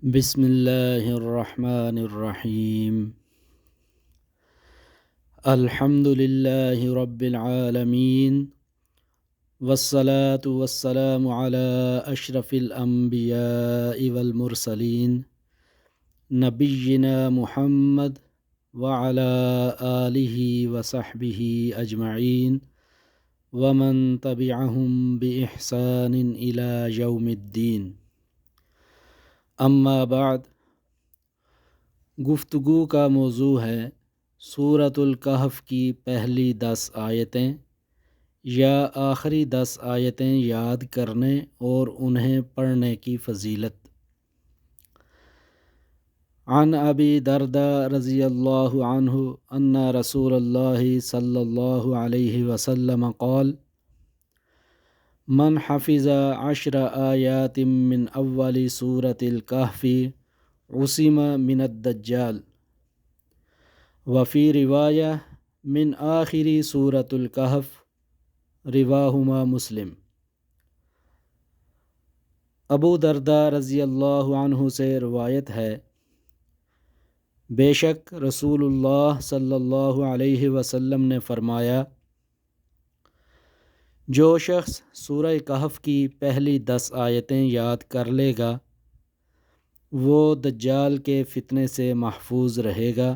بسم اللہ الرحمن الرحیم الحمد للہ رب العالمین والصلاة والسلام علی اشرف الانبیاء والمرسلین نبینا محمد وعلی آلہ وصحبہ اجمعین ومن تبعہم بإحسان الی یوم الدین۔ اما بعد، گفتگو کا موضوع ہے سورۃ الکہف کی پہلی 10 آیتیں یا آخری 10 آیتیں یاد کرنے اور انہیں پڑھنے کی فضیلت۔ عن ابی درداء رضی اللہ عنہ ان رسول اللہ صلی اللہ علیہ وسلم قال من حفظ 10 آیات من اول سورۃ الکہف عصم من الدجال، وفی روایہ من آخر سورۃ الکہف، رواہما مسلم۔ ابو درداء رضی اللہ عنہ سے روایت ہے، بے شک رسول اللہ صلی اللہ علیہ وسلم نے فرمایا، جو شخص سورہ کہف کی پہلی 10 آیتیں یاد کر لے گا وہ دجال کے فتنے سے محفوظ رہے گا،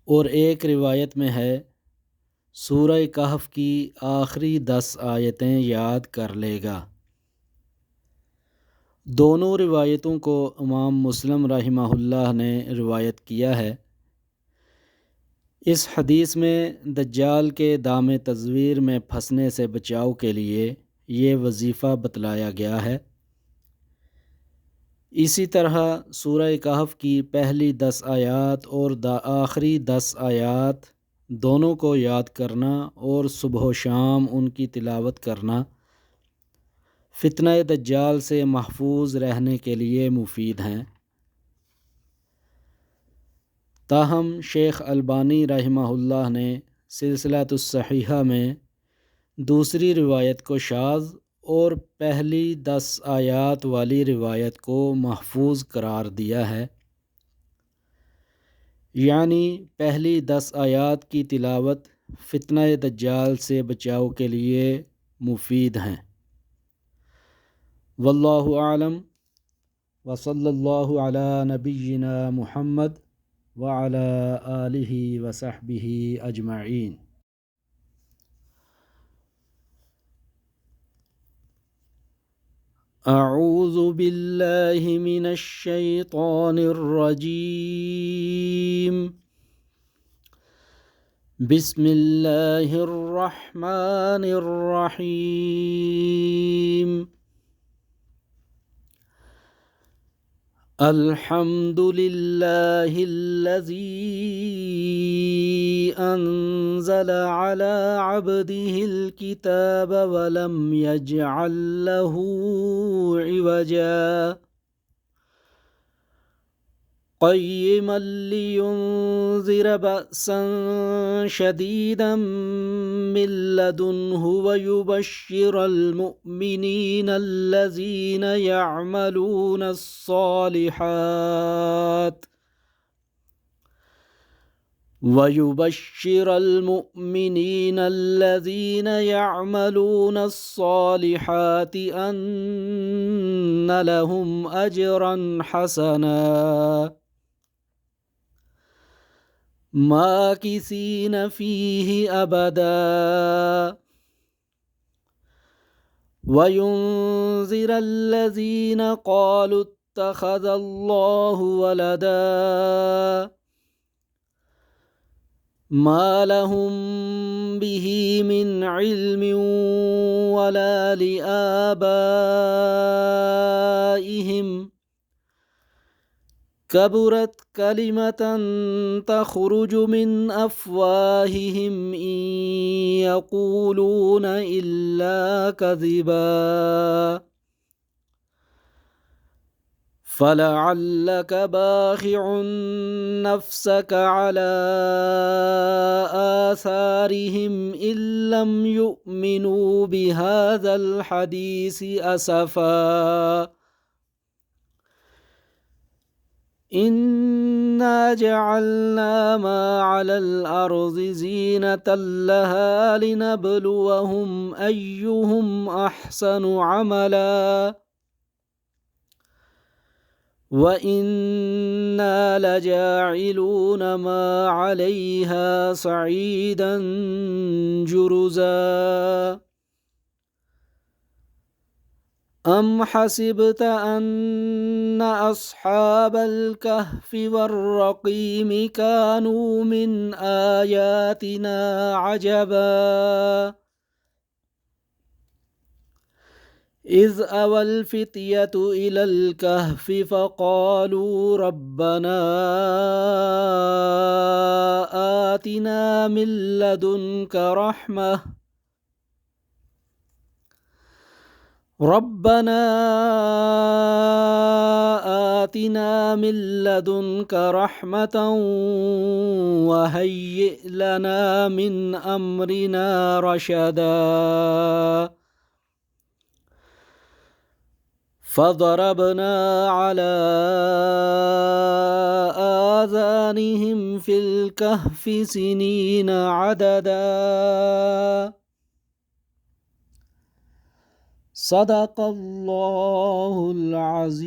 اور ایک روایت میں ہے سورہ کہف کی آخری 10 آیتیں یاد کر لے گا۔ دونوں روایتوں کو امام مسلم رحمہ اللہ نے روایت کیا ہے۔ اس حدیث میں دجال کے دام تزویر میں پھنسنے سے بچاؤ کے لیے یہ وظیفہ بتلایا گیا ہے۔ اسی طرح سورہ کہف کی پہلی 10 آیات اور آخری 10 آیات دونوں کو یاد کرنا اور صبح و شام ان کی تلاوت کرنا فتنہ دجال سے محفوظ رہنے کے لیے مفید ہیں۔ تاہم شیخ البانی رحمہ اللہ نے سلسلۃ الصحیحہ میں دوسری روایت کو شاذ اور پہلی 10 آیات والی روایت کو محفوظ قرار دیا ہے، یعنی پہلی 10 آیات کی تلاوت فتنہ دجال سے بچاؤ کے لیے مفید ہیں۔ واللہ اعلم، وصلی اللہ علی نبینا محمد وعلی آلہ وصحبہ اجمعین۔ اعوذ باللہ من الشیطان الرجیم، بسم اللہ الرحمن الرحیم۔ الحمد للہ الذی انزل علی عبدہ الکتاب ولم یجعل لہ عوجا قیما لینذر بأسا شدیدا من لدنہ ویبشر المؤمنین الذین یعملون الصالحات ان لهم اجرا حسنا ماکثین فیہ ابدا وینذر الذین قالوا اتخذ اللہ ولدا ما لهم به من علم ولا لآبائهم کبرت کلمة تخرج من افواہہم ان یقولون الا کذبا فلعلک باخع نفسک علی آثارہم ان لم یؤمنوا بہذا الحدیث اسفا إنا جعلنا ما على الأرض زينة لها لنبلوهم أيهم أحسن عملا وإنا لجاعلون ما عليها صعيدا جرزا أم حسبت أن أصحاب الكهف والرقيم كانوا من آياتنا عجبا إذ أوى الفتية إلى الكهف فقالوا ربنا آتنا من لدنك رحمة وهيئ لنا من أمرنا رشدا فضربنا على آذانهم في الكهف سنين عددا صدق الله العظيم.